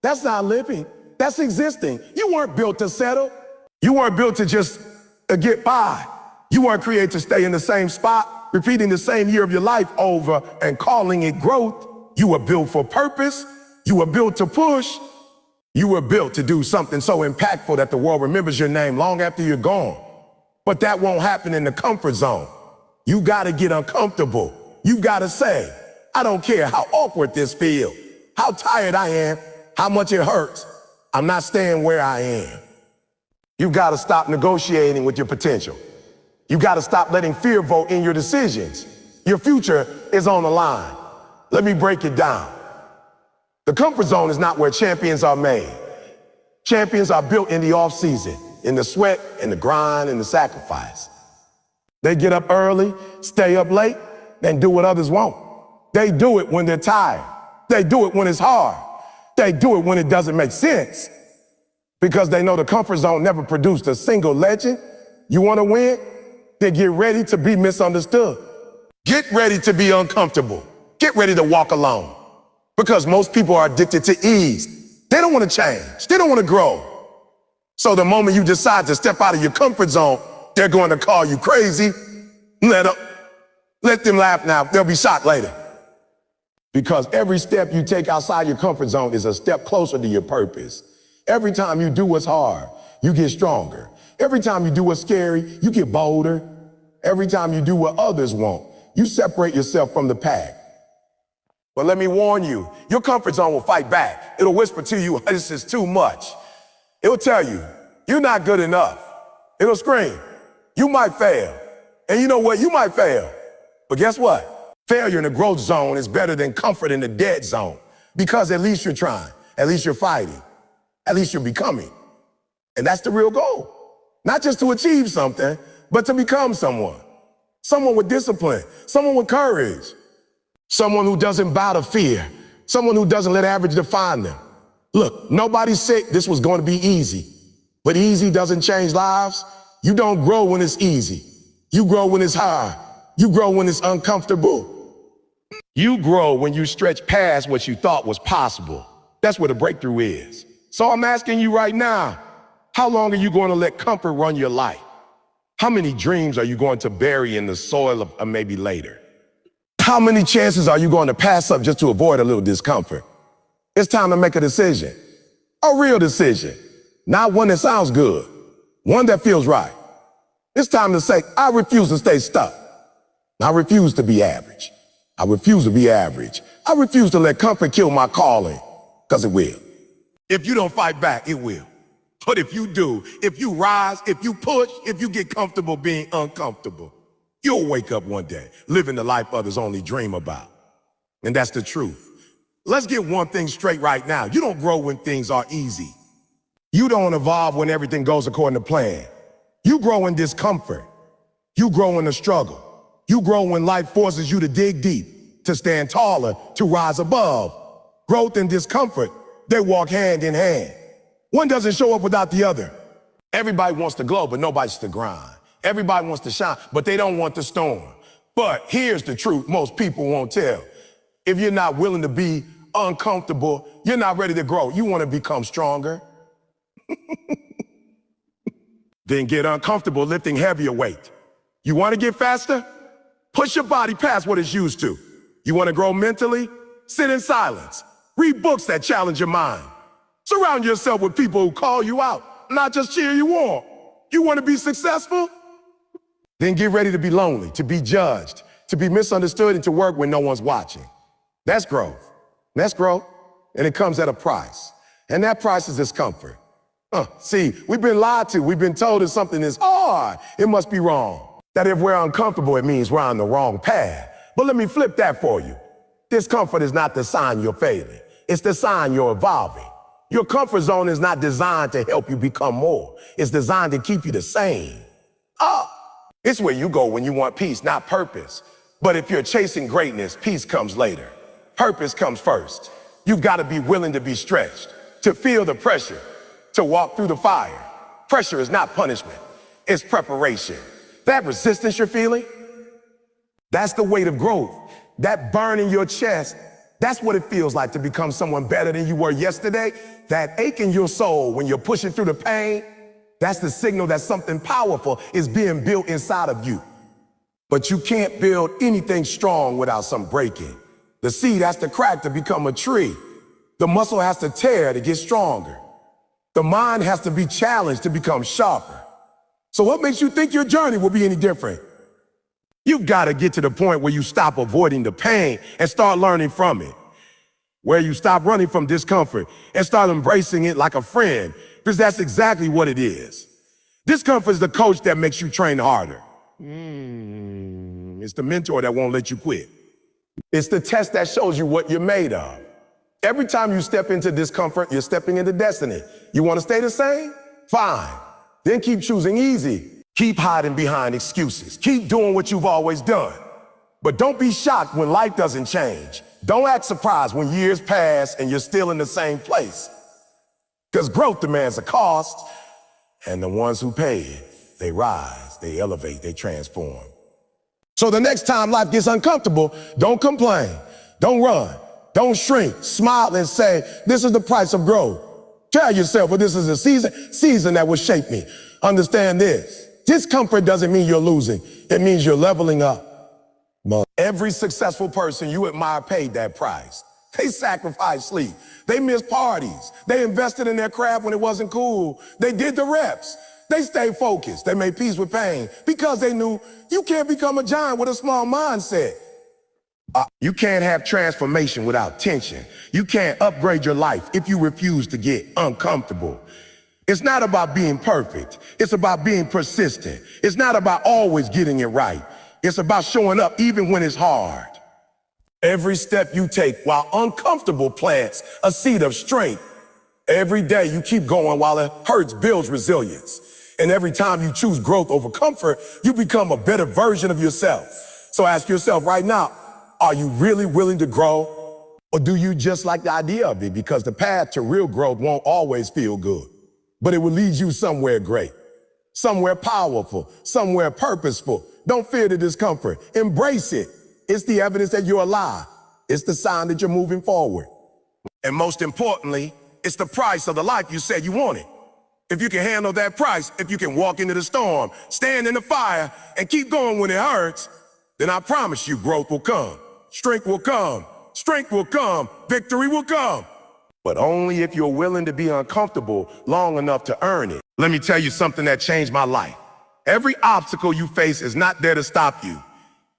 That's not living. That's existing. You weren't built to settle. You weren't built to just get by. You weren't created to stay in the same spot, repeating the same year of your life over and calling it growth. You were built for purpose. You were built to push. You were built to do something so impactful that the world remembers your name long after you're gone. But that won't happen in the comfort zone. You gotta get uncomfortable. You gotta say, I don't care how awkward this feels, how tired I am, how much it hurts. I'm not staying where I am. You've gotta stop negotiating with your potential. You gotta stop letting fear vote in your decisions. Your future is on the line. Let me break it down. The comfort zone is not where champions are made. Champions are built in the off season, in the sweat and the grind and the sacrifice. They get up early, stay up late, and do what others won't. They do it when they're tired. They do it when it's hard. They do it when it doesn't make sense. Because they know the comfort zone never produced a single legend. You want to win? Then get ready to be misunderstood. Get ready to be uncomfortable. Get ready to walk alone. Because most people are addicted to ease. They don't want to change. They don't want to grow. So the moment you decide to step out of your comfort zone, they're going to call you crazy. Let them laugh now. They'll be shocked later. Because every step you take outside your comfort zone is a step closer to your purpose. Every time you do what's hard, you get stronger. Every time you do what's scary, you get bolder. Every time you do what others want, you separate yourself from the pack. But let me warn you, your comfort zone will fight back. It'll whisper to you, this is too much. It'll tell you, you're not good enough. It'll scream, you might fail. And you know what? You might fail. But guess what? Failure in the growth zone is better than comfort in the dead zone. Because at least you're trying. At least you're fighting. At least you're becoming. And that's the real goal. Not just to achieve something, but to become someone. Someone with discipline. Someone with courage. Someone who doesn't bow to fear. Someone who doesn't let average define them. Look, nobody said this was going to be easy. But easy doesn't change lives. You don't grow when it's easy. You grow when it's hard. You grow when it's uncomfortable. You grow when you stretch past what you thought was possible. That's where the breakthrough is. So I'm asking you right now, how long are you going to let comfort run your life? How many dreams are you going to bury in the soil of maybe later? How many chances are you going to pass up just to avoid a little discomfort? It's time to make a decision. A real decision. Not one that sounds good. One that feels right. It's time to say, I refuse to stay stuck. I refuse to be average. I refuse to be average. I refuse to let comfort kill my calling, because it will. If you don't fight back, it will. But if you do, if you rise, if you push, if you get comfortable being uncomfortable, you'll wake up one day living the life others only dream about. And that's the truth. Let's get one thing straight right now. You don't grow when things are easy. You don't evolve when everything goes according to plan. You grow in discomfort. You grow in the struggle. You grow when life forces you to dig deep, to stand taller, to rise above. Growth and discomfort, they walk hand in hand. One doesn't show up without the other. Everybody wants to glow, but nobody's to grind. Everybody wants to shine, but they don't want the storm. But here's the truth most people won't tell. If you're not willing to be uncomfortable, you're not ready to grow. You want to become stronger. Then get uncomfortable lifting heavier weight. You want to get faster? Push your body past what it's used to. You want to grow mentally? Sit in silence. Read books that challenge your mind. Surround yourself with people who call you out, not just cheer you on. You want to be successful? Then get ready to be lonely, to be judged, to be misunderstood, and to work when no one's watching. That's growth. That's growth, and it comes at a price. And that price is discomfort. See, we've been lied to. We've been told that something is hard. It must be wrong. That if we're uncomfortable, it means we're on the wrong path. But let me flip that for you. Discomfort is not the sign you're failing. It's the sign you're evolving. Your comfort zone is not designed to help you become more. It's designed to keep you the same. It's where you go when you want peace, not purpose. But if you're chasing greatness, peace comes later. Purpose comes first. You've got to be willing to be stretched, to feel the pressure, to walk through the fire. Pressure is not punishment. It's preparation. That resistance you're feeling, that's the weight of growth. That burn in your chest, that's what it feels like to become someone better than you were yesterday. That ache in your soul when you're pushing through the pain, that's the signal that something powerful is being built inside of you. But you can't build anything strong without some breaking. The seed has to crack to become a tree. The muscle has to tear to get stronger. The mind has to be challenged to become sharper. So what makes you think your journey will be any different? You've got to get to the point where you stop avoiding the pain and start learning from it. Where you stop running from discomfort and start embracing it like a friend, because that's exactly what it is. Discomfort is the coach that makes you train harder. It's the mentor that won't let you quit. It's the test that shows you what you're made of. Every time you step into discomfort, you're stepping into destiny. You want to stay the same? Fine. Then keep choosing easy. Keep hiding behind excuses. Keep doing what you've always done. But don't be shocked when life doesn't change. Don't act surprised when years pass and you're still in the same place. Because growth demands a cost, and the ones who pay it, they rise, they elevate, they transform. So the next time life gets uncomfortable, don't complain, don't run, don't shrink, smile and say, this is the price of growth. Tell yourself, well, this is a season that will shape me. Understand this. Discomfort doesn't mean you're losing. It means you're leveling up. Every successful person you admire paid that price. They sacrificed sleep. They missed parties. They invested in their craft when it wasn't cool. They did the reps. They stayed focused. They made peace with pain because they knew you can't become a giant with a small mindset. You can't have transformation without tension. You can't upgrade your life if you refuse to get uncomfortable. It's not about being perfect. It's about being persistent. It's not about always getting it right. It's about showing up even when it's hard. Every step you take while uncomfortable plants a seed of strength. Every day you keep going while it hurts builds resilience. And every time you choose growth over comfort, you become a better version of yourself. So ask yourself right now, are you really willing to grow? Or do you just like the idea of it? Because the path to real growth won't always feel good, but it will lead you somewhere great, somewhere powerful, somewhere purposeful. Don't fear the discomfort. Embrace it. It's the evidence that you're alive. It's the sign that you're moving forward. And most importantly, it's the price of the life you said you wanted. If you can handle that price, if you can walk into the storm, stand in the fire, and keep going when it hurts, then I promise you growth will come. Strength will come. Strength will come. Victory will come. But only if you're willing to be uncomfortable long enough to earn it. Let me tell you something that changed my life. Every obstacle you face is not there to stop you.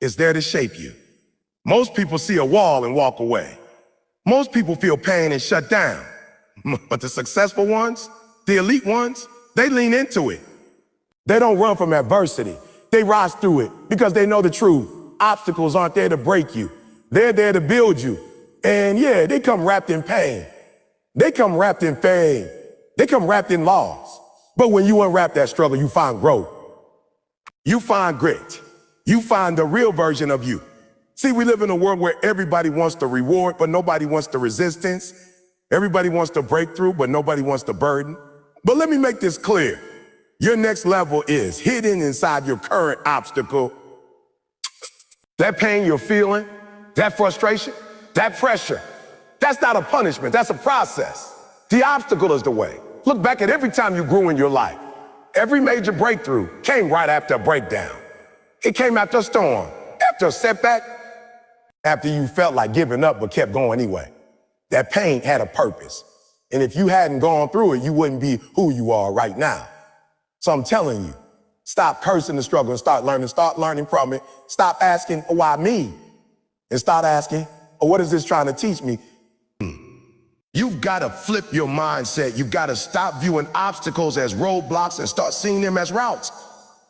It's there to shape you. Most people see a wall and walk away. Most people feel pain and shut down. But the successful ones, the elite ones, they lean into it. They don't run from adversity. They rise through it because they know the truth. Obstacles aren't there to break you. They're there to build you. And yeah, they come wrapped in pain. They come wrapped in fame. They come wrapped in loss. But when you unwrap that struggle, you find growth. You find grit. You find the real version of you. See, we live in a world where everybody wants the reward, but nobody wants the resistance. Everybody wants the breakthrough, but nobody wants the burden. But let me make this clear. Your next level is hidden inside your current obstacle. That pain you're feeling, that frustration, that pressure, that's not a punishment, that's a process. The obstacle is the way. Look back at every time you grew in your life. Every major breakthrough came right after a breakdown. It came after a storm. After a setback, after you felt like giving up but kept going anyway, that pain had a purpose. And if you hadn't gone through it, you wouldn't be who you are right now. So I'm telling you, stop cursing the struggle and start learning from it. Stop asking, why me? And start asking, what is this trying to teach me? You've got to flip your mindset. You've got to stop viewing obstacles as roadblocks and start seeing them as routes.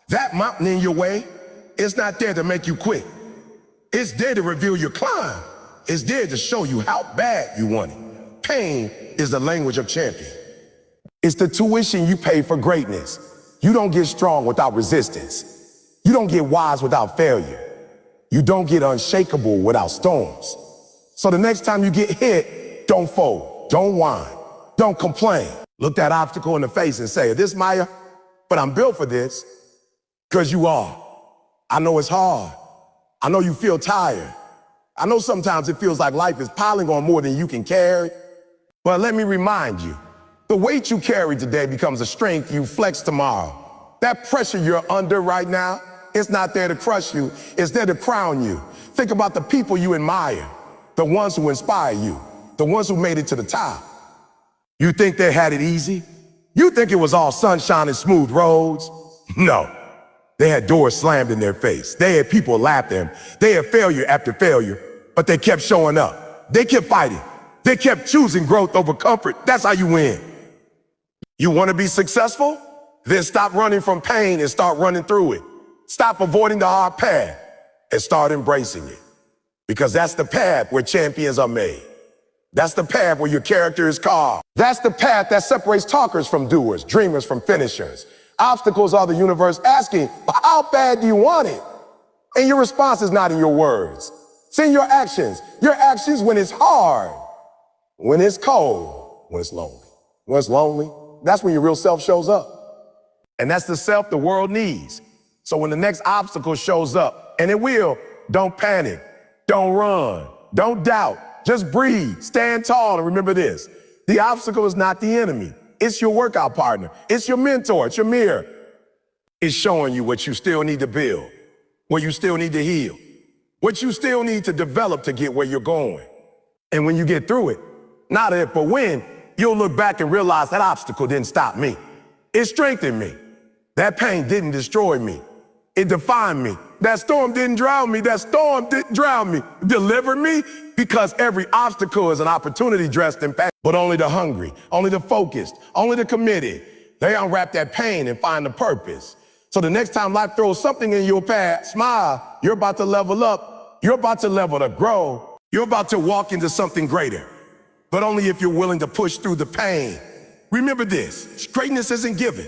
That mountain in your way is not there to make you quit. It's there to reveal your climb. It's there to show you how bad you want it. Pain is the language of champion. It's the tuition you pay for greatness. You don't get strong without resistance. You don't get wise without failure. You don't get unshakable without storms. So the next time you get hit, don't fold, don't whine, don't complain. Look that obstacle in the face and say, this Maya, but I'm built for this, because you are. I know it's hard. I know you feel tired. I know sometimes it feels like life is piling on more than you can carry. But let me remind you, the weight you carry today becomes a strength you flex tomorrow. That pressure you're under right now, it's not there to crush you, it's there to crown you. Think about the people you admire, the ones who inspire you, the ones who made it to the top. You think they had it easy? You think it was all sunshine and smooth roads? No. They had doors slammed in their face. They had people laugh at them. They had failure after failure, but they kept showing up. They kept fighting. They kept choosing growth over comfort. That's how you win. You want to be successful? Then stop running from pain and start running through it. Stop avoiding the hard path and start embracing it. Because that's the path where champions are made. That's the path where your character is carved. That's the path that separates talkers from doers, dreamers from finishers. Obstacles are the universe asking, how bad do you want it? And your response is not in your words. It's in your actions. Your actions when it's hard, when it's cold, when it's lonely. When it's lonely, that's when your real self shows up. And that's the self the world needs. So when the next obstacle shows up, and it will, don't panic, don't run, don't doubt, just breathe, stand tall, and remember this. The obstacle is not the enemy. It's your workout partner. It's your mentor. It's your mirror. It's showing you what you still need to build, what you still need to heal, what you still need to develop to get where you're going. And when you get through it, not if, but when, you'll look back and realize that obstacle didn't stop me. It strengthened me. That pain didn't destroy me. It defined me. That storm didn't drown me. That storm didn't drown me. Deliver me, because every obstacle is an opportunity dressed in pain. But only the hungry, only the focused, only the committed, they unwrap that pain and find the purpose. So the next time life throws something in your path, smile. You're about to level up. You're about to level to grow. You're about to walk into something greater. But only if you're willing to push through the pain. Remember this, greatness isn't given.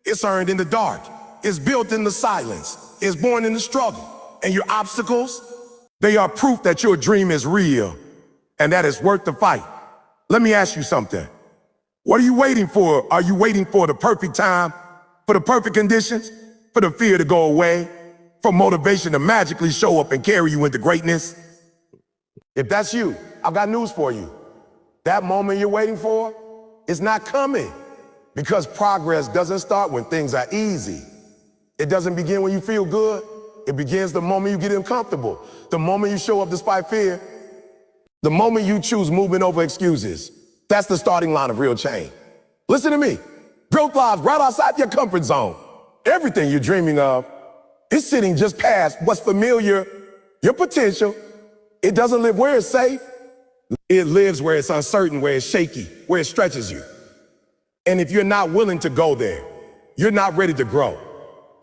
It's earned in the dark. It's built in the silence. It's born in the struggle. And your obstacles, they are proof that your dream is real and that it's worth the fight. Let me ask you something. What are you waiting for? Are you waiting for the perfect time, for the perfect conditions, for the fear to go away, for motivation to magically show up and carry you into greatness? If that's you, I've got news for you. That moment you're waiting for is not coming, because progress doesn't start when things are easy. It doesn't begin when you feel good. It begins the moment you get uncomfortable, the moment you show up despite fear, the moment you choose movement over excuses. That's the starting line of real change. Listen to me. Growth lies right outside your comfort zone. Everything you're dreaming of is sitting just past what's familiar, your potential. It doesn't live where it's safe. It lives where it's uncertain, where it's shaky, where it stretches you. And if you're not willing to go there, you're not ready to grow.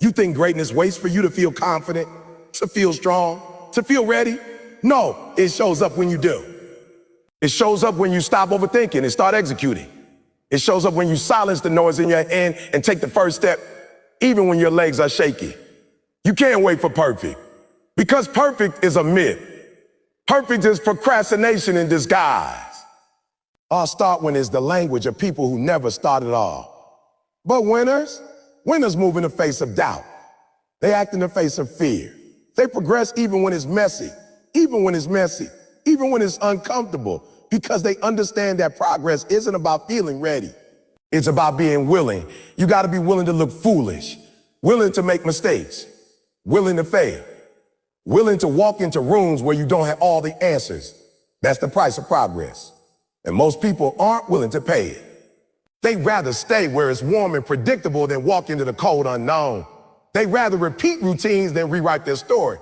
You think greatness waits for you to feel confident, to feel strong, to feel ready? No, it shows up when you do. It shows up when you stop overthinking and start executing. It shows up when you silence the noise in your head and take the first step, even when your legs are shaky. You can't wait for perfect, because perfect is a myth. Perfect is procrastination in disguise. Our start when is the language of people who never started off. But winners move in the face of doubt. They act in the face of fear. They progress even when it's messy, even when it's uncomfortable, because they understand that progress isn't about feeling ready. It's about being willing. You got to be willing to look foolish, willing to make mistakes, willing to fail. willing to walk into rooms where you don't have all the answers. That's the price of progress. And most people aren't willing to pay it. They'd rather stay where it's warm and predictable than walk into the cold unknown. They'd rather repeat routines than rewrite their story.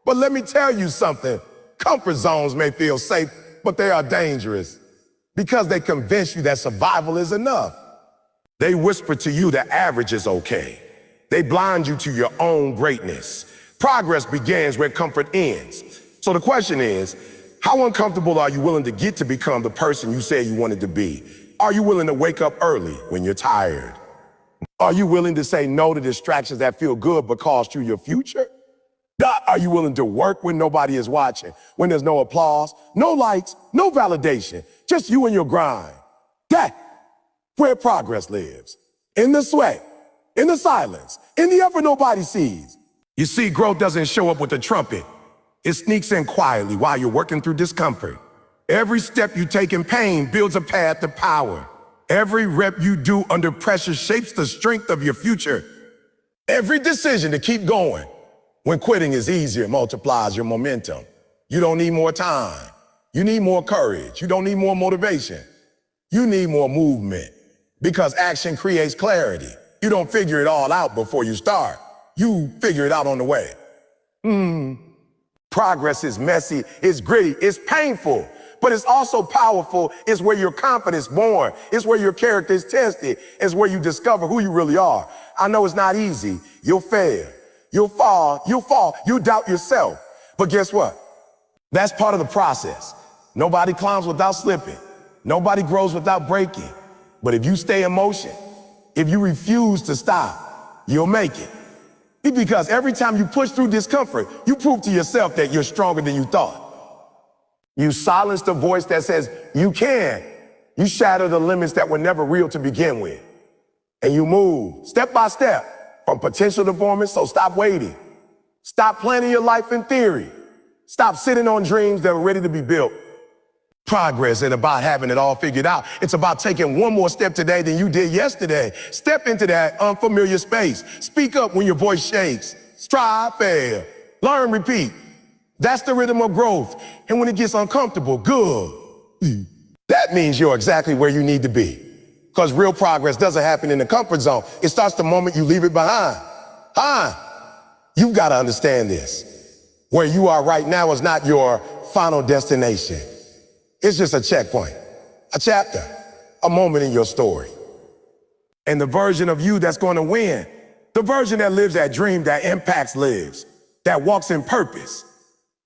But let me tell you something. Comfort zones may feel safe, but they are dangerous because they convince you that survival is enough. They whisper to you that average is okay. They blind you to your own greatness. Progress begins where comfort ends. So the question is, how uncomfortable are you willing to get to become the person you said you wanted to be? Are you willing to wake up early when you're tired? Are you willing to say no to distractions that feel good but cost you your future? Are you willing to work when nobody is watching, when there's no applause, no likes, no validation, just you and your grind? That's where progress lives. In the sweat, in the silence, in the effort nobody sees. You see, growth doesn't show up with a trumpet. It sneaks in quietly while you're working through discomfort. Every step you take in pain builds a path to power. Every rep you do under pressure shapes the strength of your future. Every decision to keep going when quitting is easier multiplies your momentum. You don't need more time. You need more courage. You don't need more motivation. You need more movement because action creates clarity. You don't figure it all out before you start. You figure it out on the way. Progress is messy, it's gritty, it's painful, but it's also powerful. It's where your confidence is born. It's where your character is tested. It's where you discover who you really are. I know it's not easy. You'll fail. You'll fall. You'll doubt yourself. But guess what? That's part of the process. Nobody climbs without slipping. Nobody grows without breaking. But if you stay in motion, if you refuse to stop, you'll make it. Because every time you push through discomfort, you prove to yourself that you're stronger than you thought. You silence the voice that says, you can. You shatter the limits that were never real to begin with. And you move step by step from potential to performance, so stop waiting. Stop planning your life in theory. Stop sitting on dreams that are ready to be built. Progress ain't about having it all figured out. It's about taking one more step today than you did yesterday. Step into that unfamiliar space. Speak up when your voice shakes. Strive, fail. Learn, repeat. That's the rhythm of growth. And when it gets uncomfortable, good. That means you're exactly where you need to be. Because real progress doesn't happen in the comfort zone. It starts the moment you leave it behind. You've got to understand this. Where you are right now is not your final destination. It's just a checkpoint, a chapter, a moment in your story. And the version of you that's going to win, the version that lives that dream, that impacts lives, that walks in purpose,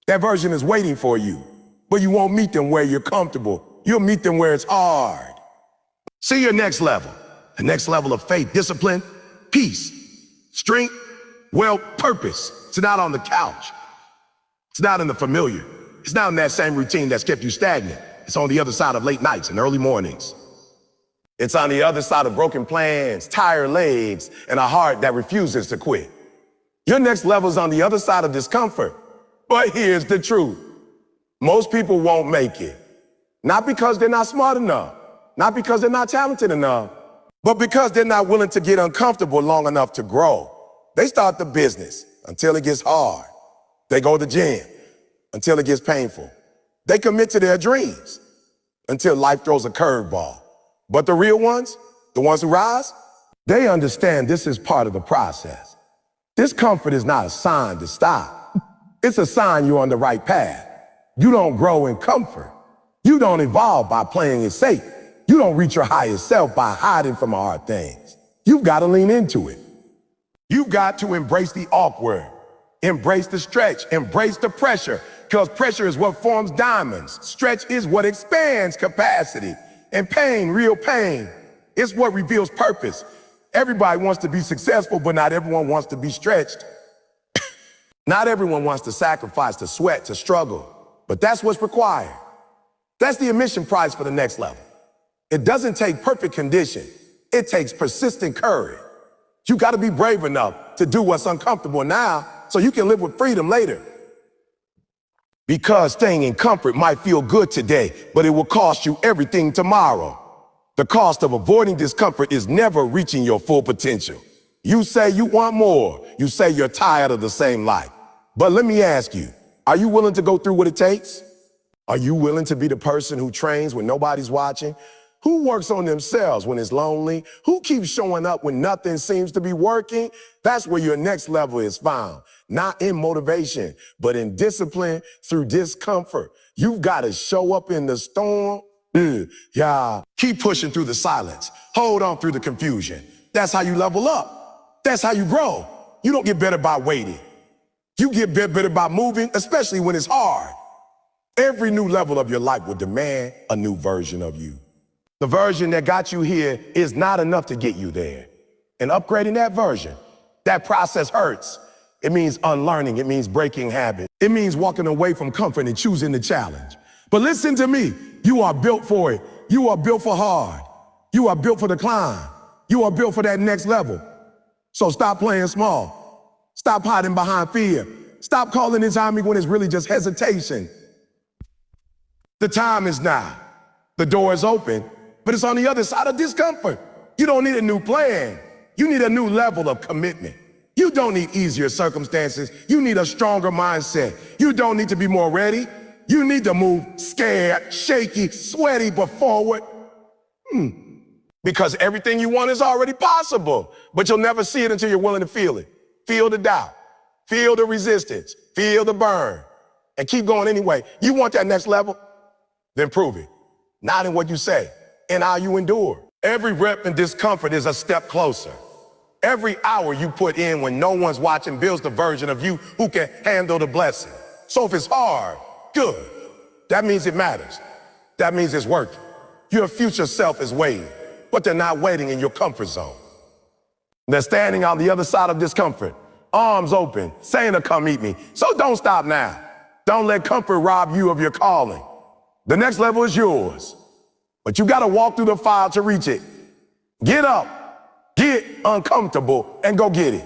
that version is waiting for you. But you won't meet them where you're comfortable. You'll meet them where it's hard. See your next level, the next level of faith, discipline, peace, strength, purpose. It's not on the couch. It's not in the familiar. It's not in that same routine that's kept you stagnant. It's on the other side of late nights and early mornings. It's on the other side of broken plans, tired legs, and a heart that refuses to quit. Your next level is on the other side of discomfort. But here's the truth. Most people won't make it. Not because they're not smart enough, not because they're not talented enough, but because they're not willing to get uncomfortable long enough to grow. They start the business until it gets hard. They go to the gym until it gets painful. They commit to their dreams until life throws a curveball. But the real ones, the ones who rise, they understand this is part of the process. Discomfort is not a sign to stop. It's a sign you're on the right path. You don't grow in comfort. You don't evolve by playing it safe. You don't reach your highest self by hiding from hard things. You've got to lean into it. You've got to embrace the awkward, embrace the stretch, embrace the pressure, because pressure is what forms diamonds. Stretch is what expands capacity. And pain, real pain, is what reveals purpose. Everybody wants to be successful, but not everyone wants to be stretched. Not everyone wants to sacrifice, to sweat, to struggle, but that's what's required. That's the admission price for the next level. It doesn't take perfect condition. It takes persistent courage. You got to be brave enough to do what's uncomfortable now so you can live with freedom later. Because staying in comfort might feel good today, but it will cost you everything tomorrow. The cost of avoiding discomfort is never reaching your full potential. You say you want more. You say you're tired of the same life. But let me ask you, are you willing to go through what it takes? Are you willing to be the person who trains when nobody's watching? Who works on themselves when it's lonely? Who keeps showing up when nothing seems to be working? That's where your next level is found. Not in motivation, but in discipline through discomfort. You've got to show up in the storm. Yeah. Keep pushing through the silence. Hold on through the confusion. That's how you level up. That's how you grow. You don't get better by waiting. You get better by moving, especially when it's hard. Every new level of your life will demand a new version of you. The version that got you here is not enough to get you there. And upgrading that version, that process hurts. It means unlearning. It means breaking habits. It means walking away from comfort and choosing the challenge. But listen to me. You are built for it. You are built for hard. You are built for the climb. You are built for that next level. So stop playing small. Stop hiding behind fear. Stop calling it timing when it's really just hesitation. The time is now. The door is open, but it's on the other side of discomfort. You don't need a new plan. You need a new level of commitment. You don't need easier circumstances. You need a stronger mindset. You don't need to be more ready. You need to move scared, shaky, sweaty, but forward. Because everything you want is already possible, but you'll never see it until you're willing to feel it. Feel the doubt. Feel the resistance. Feel the burn. And keep going anyway. You want that next level? Then prove it. Not in what you say, in how you endure. Every rep in discomfort is a step closer. Every hour you put in when no one's watching builds the version of you who can handle the blessing. So if it's hard, good. That means it matters. That means it's working. Your future self is waiting, but they're not waiting in your comfort zone. They're standing on the other side of discomfort, arms open, saying to come meet me. So don't stop now. Don't let comfort rob you of your calling. The next level is yours, but you got to walk through the fire to reach it. Get up, get uncomfortable, and go get it.